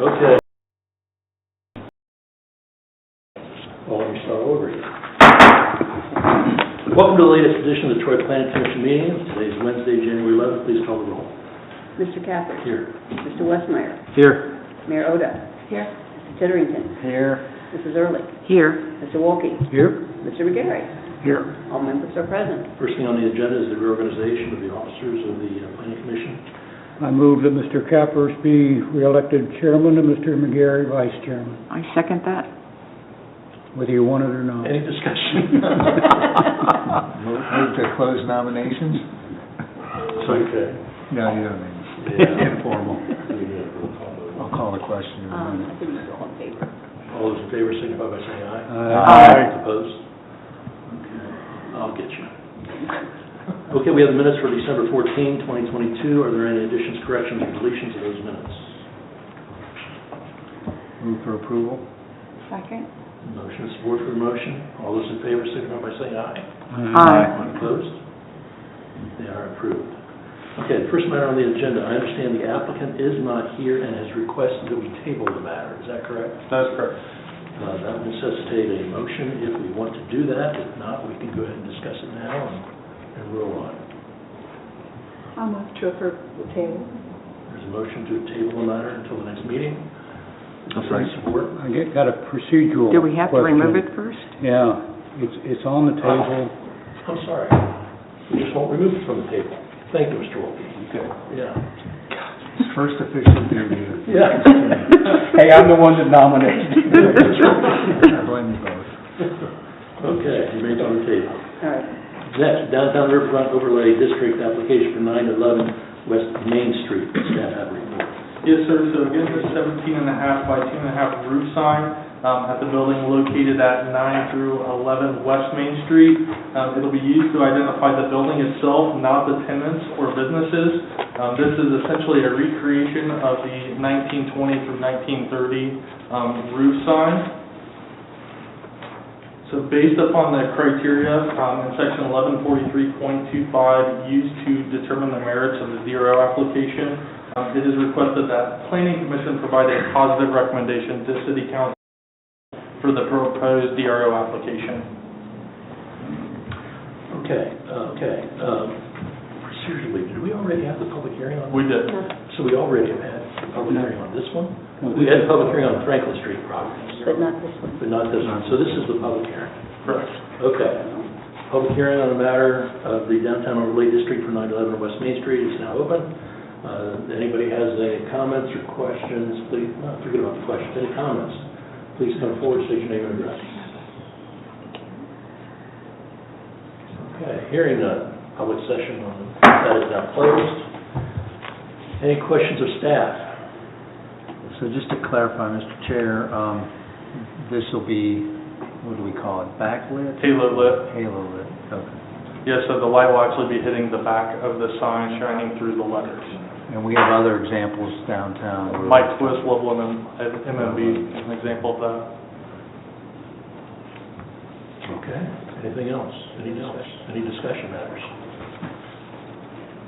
Okay. Well, let me start over again. Welcome to the latest edition of the Troy Planning Commission meeting. Today is Wednesday, January 11th. Please call the roll. Mr. Capper. Here. Mr. Westmeyer. Here. Mayor Oda. Here. Mr. Titterington. Here. Mrs. Ehrlich. Here. Mr. Wolke. Here. Mr. McGarry. Here. All members are present. First thing on the agenda is the reorganization of the officers of the Planning Commission. I move that Mr. Cappers be reelected chairman and Mr. McGarry vice chairman, I second that. whether you want it or not. Any discussion? Move to close nominations? Okay. No, you don't need Yeah. Informal. I'll call the question in a I minute. think you're all in favor. All those in favor signify by saying aye. Aye. Opposed? Okay, I'll get you. Okay, we have the minutes for December 14, 2022. Are there any additions, corrections, or deletions of those minutes? Move for approval? Second. Motion and support for the motion. All those in favor signify by saying aye. Aye. Opposed? They are approved. Okay, the first matter on the agenda, I understand the applicant is not here and has requested that we table the matter. Is that correct? That's correct. That would necessitate a motion if we want to do that. If not, we can go ahead and discuss it now and roll on. I'll move to approve the table. There's a motion to table the matter until the next meeting. Support. I got a procedural Do we have to question. remove it first? Yeah, it's on the table. I'm sorry. We just won't remove it from the table. Thank you, Mr. Wolke. Okay. Yeah. First official duty. Yeah. Hey, I'm the one that nominates. I blame you both. Okay, you made it on the table. All right. Next, Downtown Riverfront Overlay District application for 911 West Main Street. Staff have a report. Yes, sir. So again, this 17.5 by 2.5 roof sign at the building located at 9 through 11 West Main Street. It'll be used to identify the building itself, not the tenants or businesses. This is essentially a recreation of the 1920 through 1930 roof sign. So based upon the criteria in section 1143.25 used to determine the merits of the DRO application, it is requested that Planning Commission provide a positive recommendation to City Council for the proposed DRO application. Okay. Procedurally, did we already have the public hearing on this? We did. So we already have had a public hearing on this one? We had a public hearing on the Franklin Street properties, But not this one. but not this one. So this is the public hearing. Correct. Okay. Public hearing on the matter of the Downtown Overlay District for 911 West Main Street is now open. Anybody has any comments or questions, please, forget about the questions, any comments, please come forward, state your name and address. Okay, hearing none, public session on that is now closed. Any questions of staff? So just to clarify, Mr. Chair, this will be, what do we call it, backlit? Halo lit. Halo lit, okay. Yes, so the light will actually be hitting the back of the sign, shining through the letters. And we have other examples downtown. where- Mike Twist, Level MMB, is an example of that. Okay, anything else? Any discussion matters?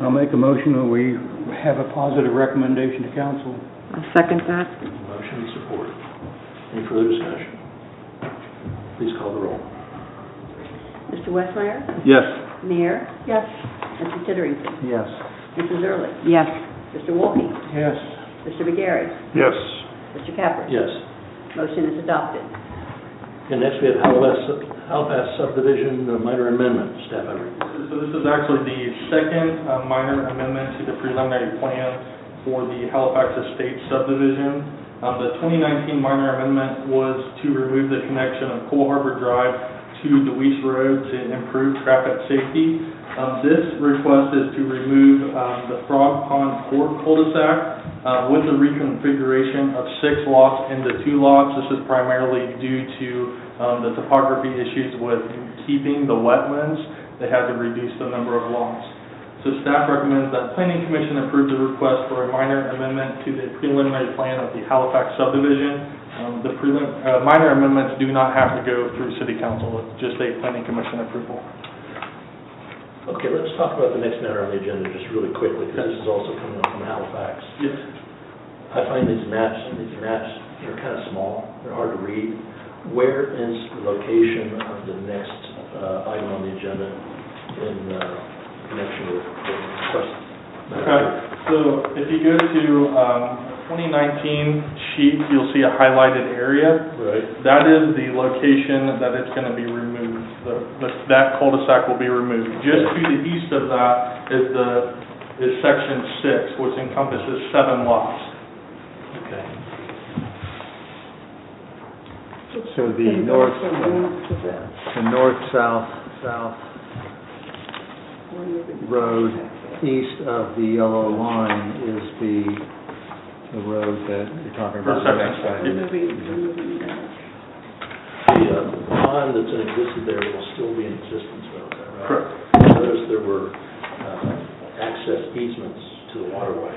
I'll make a motion that we have a positive recommendation to council. I second that. Motion and support. Any further discussion? Please call the roll. Mr. Westmeyer? Yes. Mayor? Yes. Mr. Titterington? Yes. Mrs. Ehrlich? Yes. Mr. Wolke? Yes. Mr. McGarry? Yes. Mr. Capper? Yes. Motion is adopted. And next we have Halifax subdivision minor amendment. Staff have a report. So this is actually the second minor amendment to the preliminary plan for the Halifax Estates subdivision. The 2019 minor amendment was to remove the connection of Cole Harbor Drive to Deweese Road to improve traffic safety. This request is to remove the Frog Pond Court cul-de-sac with the reconfiguration of 6 lots into 2 lots. This is primarily due to the topography issues with keeping the wetlands. They had to reduce the number of lots. So staff recommends that Planning Commission approve the request for a minor amendment to the preliminary plan of the Halifax subdivision. The minor amendments do not have to go through City Council. It's just a Planning Commission approval. Okay, let's talk about the next matter on the agenda just really quickly, because this is also coming up from Halifax. Yes. I find these maps, they're kind of small, they're hard to read. Where is the location of the next item on the agenda in connection with the request? Okay, so if you go to 2019 sheet, you'll see a highlighted area. Right. That is the location that it's going to be removed. That cul-de-sac will be removed. Just to the east of that is section 6, which encompasses 7 lots. Okay. So the Can you go north, to this? the north-south We're moving. road east of the yellow line is the road that you're talking about. For the next section side. We're moving that. The pond that's existed there will still be in existence, though, is that right? Correct. I noticed there were access easements to the waterway.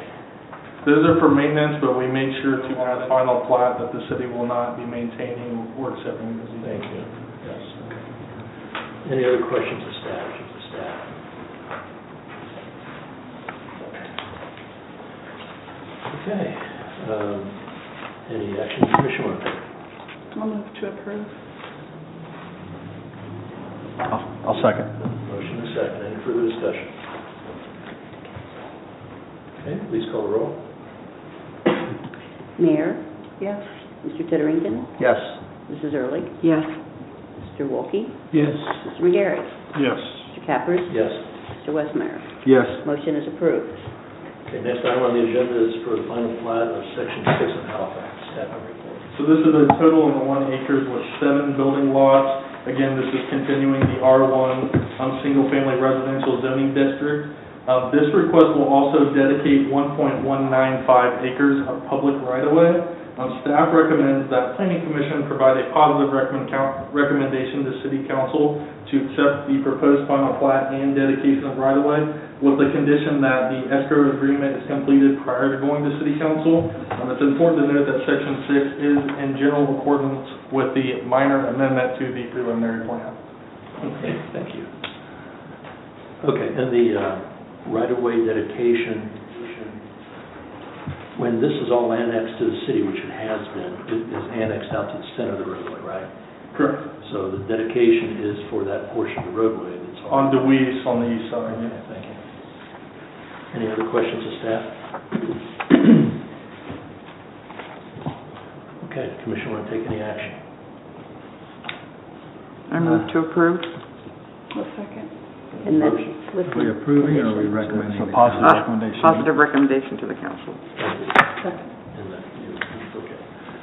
Those are for maintenance, but we made sure to add final plat that the city will not be maintaining or accepting this. Thank you. Yes, okay. Any other questions of staff, chief of staff? Okay. Any action the commission want to take? I'll move to approve. I'll second. Motion and second. Any further discussion? Okay, please call the roll. Mayor, Yes. Mr. Titterington, Yes. Mrs. Ehrlich, Yes. Mr. Wolke, Yes. Mr. McGarry, Yes. Mr. Cappers, Yes. Mr. Westmeyer. Yes. Motion is approved. Okay, next item on the agenda is for the final plat of section 6 of Halifax. Staff report. So this is a total of 1 acres with 7 building lots. Again, this is continuing the R1 single-family residential zoning district. This request will also dedicate 1.195 acres of public right-of-way. Staff recommends that Planning Commission provide a positive recommendation to City Council to accept the proposed final plat and dedication of right-of-way with the condition that the escrow agreement is completed prior to going to City Council. It's important to note that Section 6 is in general accordance with the minor amendment to the preliminary plan. Okay, thank you. Okay, and the right-of-way dedication, when this is all annexed to the city, which it has been, it is annexed out to the center of the roadway, right? Correct. So the dedication is for that portion of the roadway that's On on. DeWeese on the east side. Okay, thank you. Any other questions of staff? Okay, commission want to take any action? I move to approve. A second. And that's Motion. with Are we the approving or are we conditions. recommending? So positive Uh, recommendation. Positive recommendation to the council. Thank you. Second. And that, okay.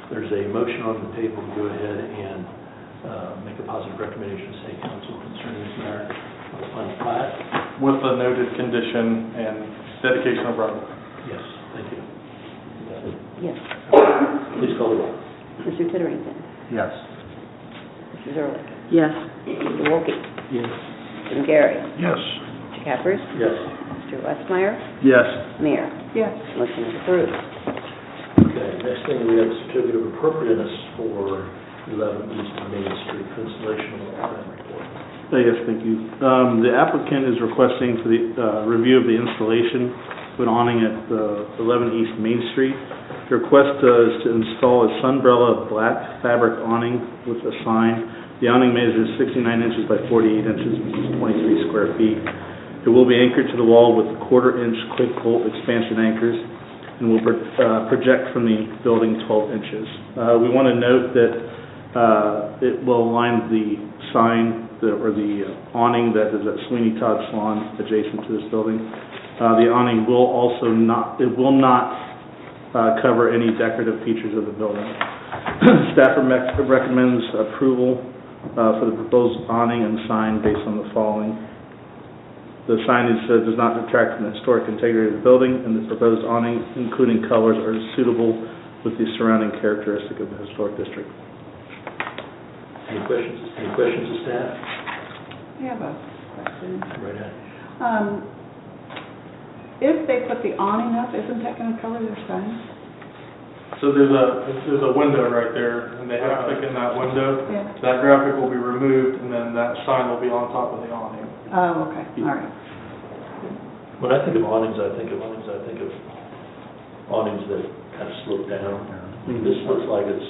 There's a motion on the table to go ahead and make a positive recommendation to city council concerning this matter of the final plat. With the noted condition and dedication of right. Yes, thank you. Yes. Please call the roll. Mr. Titterington, Yes. Mrs. Ehrlich, Yes. Mr. Wolke, Yes. Mr. McGarry, Yes. Mr. Cappers, Yes. Mr. Westmeyer, Yes. Mayor. Yes. Motion is approved. Okay, next thing, we have a certificate of appropriateness for 11 East Main Street for installation of an RM report. Yes, thank you. The applicant is requesting for the review of the installation of an awning at 11 East Main Street. The request is to install a Sunbrella black fabric awning with a sign. The awning measures 69 inches by 48 inches, which is 23 square feet. It will be anchored to the wall with quarter-inch quick bolt expansion anchors and will project from the building 12 inches. We want to note that it will align the sign or the awning that is at Sweeney Todd Salon adjacent to this building. The awning will also not cover any decorative features of the building. Staff recommends approval for the proposed awning and sign based on the following. The signage does not detract from the historic integrity of the building, and the proposed awning, including colors, are suitable with the surrounding characteristic of the historic district. Any questions? Any questions of staff? I have a question. Right ahead. If they put the awning up, isn't that going to cover their sign? So there's a window right there, and they have to click in that window. Yeah. That graphic will be removed, and then that sign will be on top of the awning. Oh, okay, all right. When I think of awnings, I think of awnings that kind kind of sloped down. This looks like it's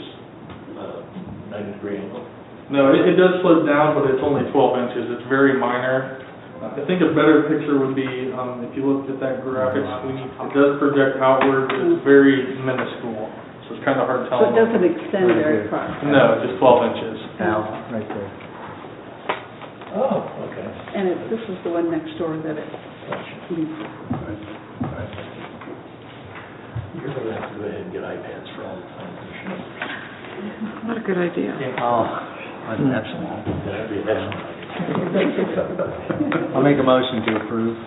90-degree angle. No, it does slope down, but it's only 12 inches. It's very minor. I think a better picture would be, if you look at that graphic, it does project outward, but it's very minuscule. So it's kind of hard to tell. So it doesn't extend very far. No, just 12 inches. Al, right there. Oh, okay. And this is the one next door that it Gotcha. meets. You're going to have to go ahead and get iPads for all the planning commission members. What a good idea. Oh, that's long. That'd be excellent. I'll make a motion to approve.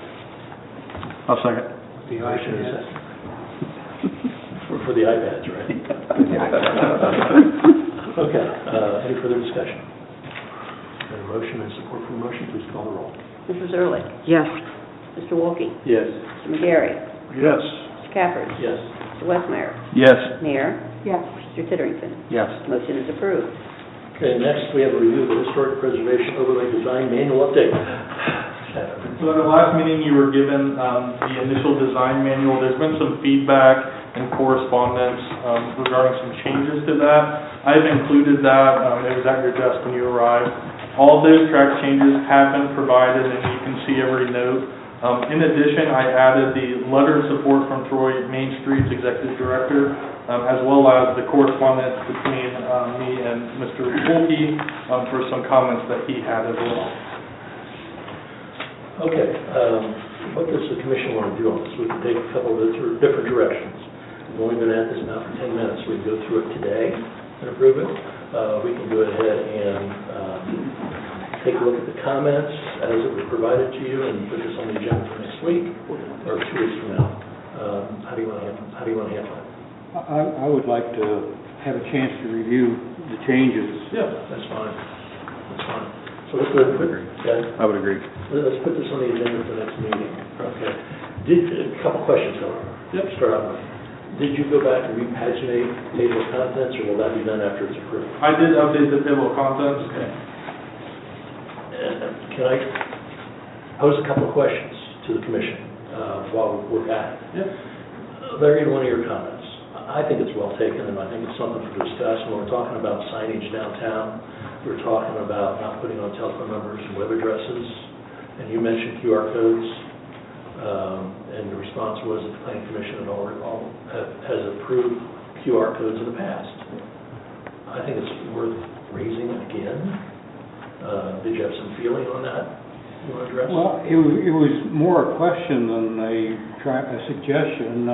I'll second. The motion is second. For the iPads, right? Okay, any further discussion? Got a motion and support for the motion, please call the roll. Mrs. Ehrlich? Yes. Mr. Wolke? Yes. Mr. McGarry? Yes. Mr. Cappers? Yes. Mr. Westmeyer? Yes. Mayor? Yes. Mr. Titterington? Yes. Motion is approved. Okay, next we have a review of the Historic Preservation Overlay Design Manual Update. So at the last meeting, you were given the initial design manual. There's been some feedback and correspondence regarding some changes to that. I've included that. It was at your desk when you arrived. All those track changes have been provided, and you can see every note. In addition, I added the letter of support from Troy Main Street's Executive Director, as well as the correspondence between me and Mr. Wolke for some comments that he had as well. Okay, what does the commission want to do on this? We can take a couple of different directions. We've only been at this now for 10 minutes. We can go through it today and approve it. We can go ahead and take a look at the comments as it was provided to you and put this on the agenda for next week or 2 weeks from now. How do you want to handle it? I would like to have a chance to review the changes. Yeah, that's fine. That's fine. So let's put, I would agree. let's put this on the agenda for the next meeting. Okay. A couple questions, however. Yep. Start out with. Did you go back and repaginate table of contents, or will that be done after it's approved? I did update the table of contents. Okay. Can I pose a couple of questions to the commission while we're at it? Yep. Larry, in one of your comments, I think it's well taken, and I think it's something to discuss when we're talking about signage downtown. We're talking about not putting on telephone numbers and web addresses, and you mentioned QR codes, and the response was that the planning commission has approved QR codes in the past. I think it's worth raising it again. Did you have some feeling on that you want to address? Well, it was more a question than a suggestion.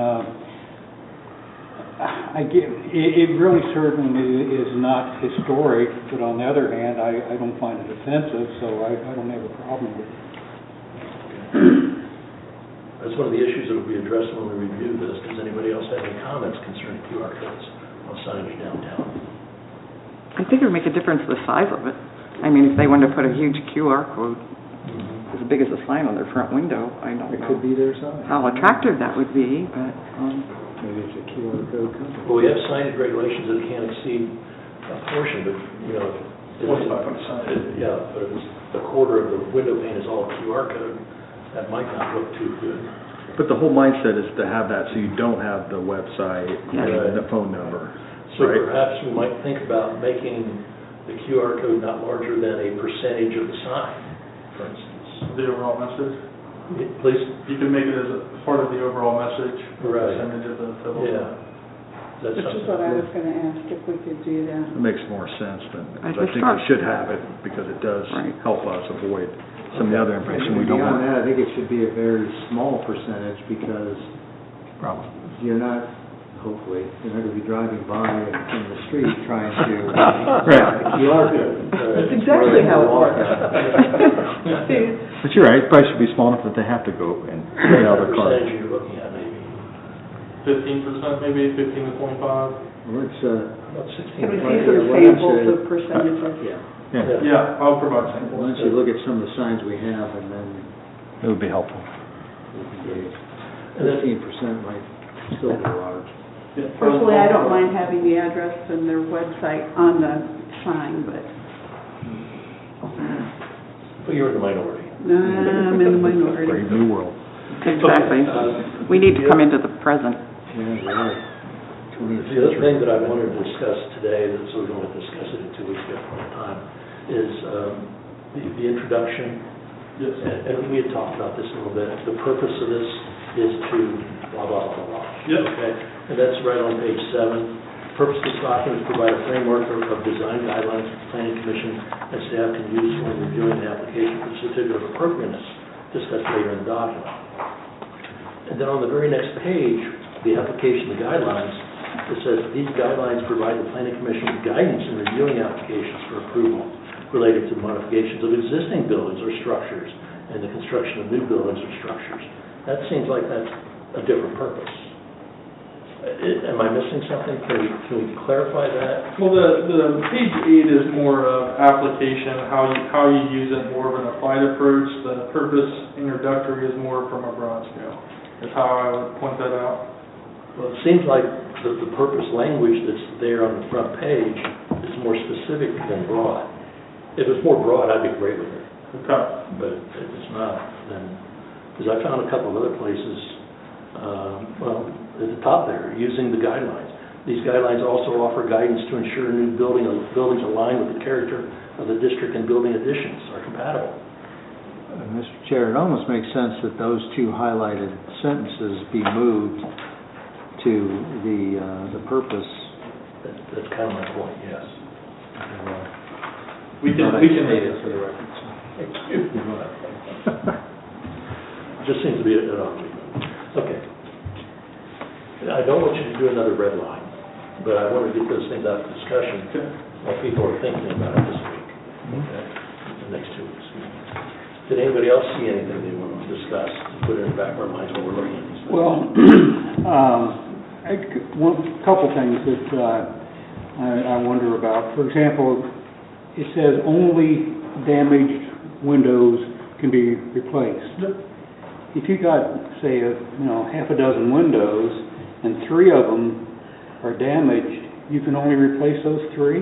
It really certainly is not historic, but on the other hand, I don't find it offensive, so I don't have a problem with it. That's one of the issues that will be addressed when we review this. Does anybody else have any comments concerning QR codes on signage downtown? I think it would make a difference the size of it. I mean, if they wanted to put a huge QR code as big as a sign on their front window, I don't know be their size. how attractive that would be, but, Maybe it's a QR code company. Well, we have signage regulations that can't exceed a portion, but, you know, yeah, but if it's a quarter of the window pane is all QR code, that might not look too good. But the whole mindset is to have that so you don't have the website and the phone number. So Right. perhaps we might think about making the QR code not larger than a percentage of the sign, for instance. The overall message. Please? You can make it as a part of the overall message, Right. percentage of the table. Yeah. That's Which is what I was going to ask, if we could do that. It makes more sense than, I I think just we should have it because it does Right. help us avoid some of the other information we don't Beyond want. that, I think it should be a very small percentage because Problem. you're not, hopefully, you're not going to be driving by and in the street trying to Right. QR code. That's exactly how it works. But you're right, it probably should be small enough that they have to go and get out of their car. What percentage are you looking at, maybe? 15% maybe, 15 to 25. Well, it's, About 16. Can we Well, see some yeah, why don't samples you- of percentages? Yeah, Yeah, I'll provide why samples. don't you look at some of the signs we have and then it would be helpful. we can gauge. And then- 15% might still be large. Yeah. Personally, I don't mind having the address and their website on the sign, but Well, you're in the minority. I'm in the minority. Brave new world. exactly. We need to come into the present. Yeah, right. The other thing that I wanted to discuss today, so we don't have to discuss it in 2 weeks, we have plenty of time, is the introduction. Yes. And we had talked about this a little bit. The purpose of this is to blah, blah, blah, blah. Yep. Okay? And that's right on page 7. Purpose of this document is to provide a framework of design guidelines the planning commission and staff can use when reviewing the application for certificate of appropriateness, discussed later in the document. And then on the very next page, the application, the guidelines, it says, these guidelines provide the planning commission guidance in reviewing applications for approval related to modifications of existing buildings or structures and the construction of new buildings or structures. That seems like that's a different purpose. Am I missing something? Can we clarify that? Well, the page 8 is more of application, how you use it, more of an applied approach. The purpose introductory is more from a broad scale, is how I would point that out. Well, it seems like the purpose language that's there on the front page is more specific than broad. If it's more broad, I'd be great with it. Okay. But if it's not, then, because I found a couple of other places, at the top there, using the guidelines. These guidelines also offer guidance to ensure new buildings align with the character of the district and building additions are compatible. Mr. Chair, it almost makes sense that those two highlighted sentences be moved to the purpose. That's kind of my point, yes. We can state it for the record. Just seems to be an argument. Okay. I don't want you to do another red line, but I want to get those things out of discussion while people are thinking about it this week, okay, the next 2 weeks. Did anybody else see anything they want to discuss, put it in the back of our minds while we're looking at these things? Well, a couple things that I wonder about. For example, it says only damaged windows can be replaced. If you got, say, half a dozen windows and 3 of them are damaged, you can only replace those 3?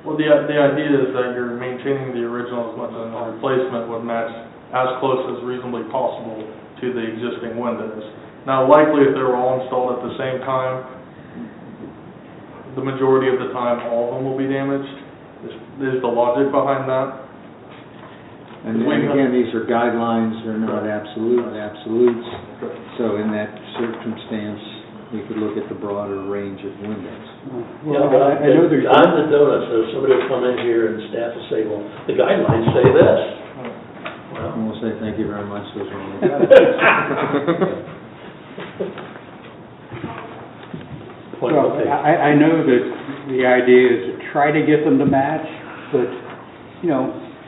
Well, the idea is that you're maintaining the original as much as the replacement would match as close as reasonably possible to the existing windows. Now, likely if they were all installed at the same time, the majority of the time all of them will be damaged. Is the logic behind that. And again, these are guidelines, they're not absolutes. So in that circumstance, we could look at the broader range of windows. Yeah, but I know there's... I'm the donut, so somebody will come in here and staff will say, well, the guidelines say this. Well, And we'll say, thank you very much, those are all the guidelines. Well, I know that the idea is to try to get them to match, but,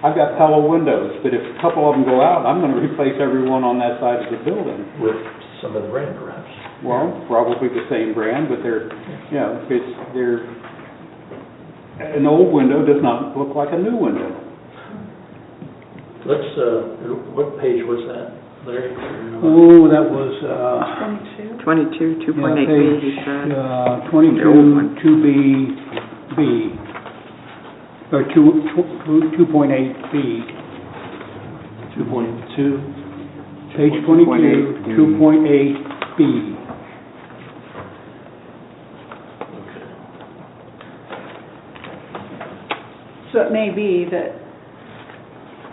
I've got Pella windows, but if a couple of them go out, I'm going to replace every one on that side of the building. with some of the brand, perhaps. Well, probably the same brand, but an old window does not look like a new window. Let's, what page was that, Larry? Oh, that was, 22, 2.8 page, he said. 22, 2B, or 2.8B. 2.2? Page 22, 2.8B. Okay. So it may be that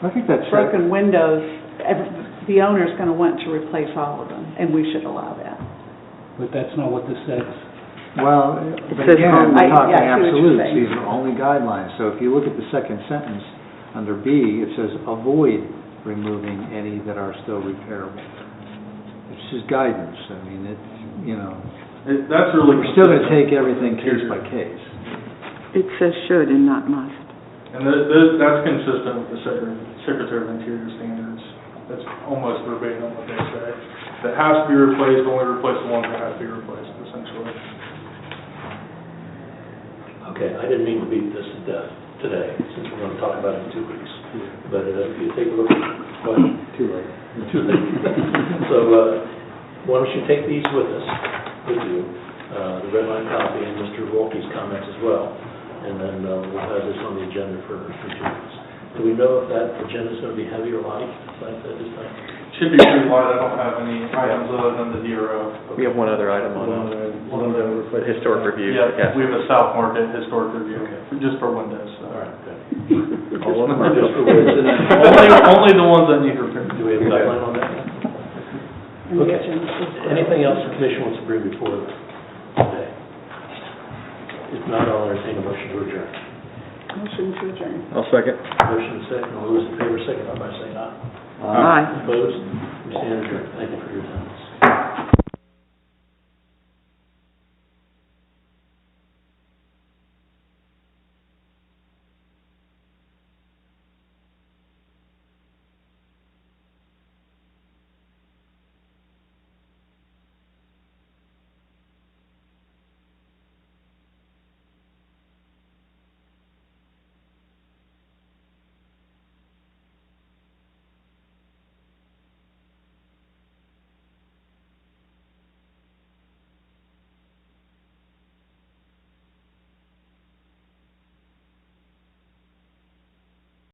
I think that's... broken windows, the owner's going to want to replace all of them, and we should allow that. But that's not what this says. Well, but says again, only. we're talking I see what you're absolutes, saying. these are only guidelines. So if you look at the second sentence, under B, it says avoid removing any that are still repairable. It's just guidance, I mean, That's really... we're still going to take everything case by case. It says should and not must. And that's consistent with the Secretary of Interior standards. That's almost verbatim what they say. That has to be replaced, only replace the ones that have to be replaced, essentially. Okay, I didn't mean to beat this to death today, since we're going to talk about it in 2 weeks. But if you take a look at what... Too late. Too late. So, why don't you take these with you, the red line copy and Mr. Wolke's comments as well, and then we'll have this on the agenda for 2 weeks. Do we know if that agenda is going to be heavy or light like that this time? Should be pretty light. I don't have any items other than the DRO. We have one other item on Historic review, Yeah, yes. we have a South Market historic review, Okay. just for windows, so. All right, good. All of them are Just for Only the ones that need repair. Do we have a guideline on that? And the Okay. agenda is- Anything else the commission wants to bring before us today? If not, I'll entertain a motion to adjourn. Motion to adjourn. I'll second. Motion second, all those in favor, signify by saying aye. Aye. Opposed? We stand adjourned. Thank you for your attendance.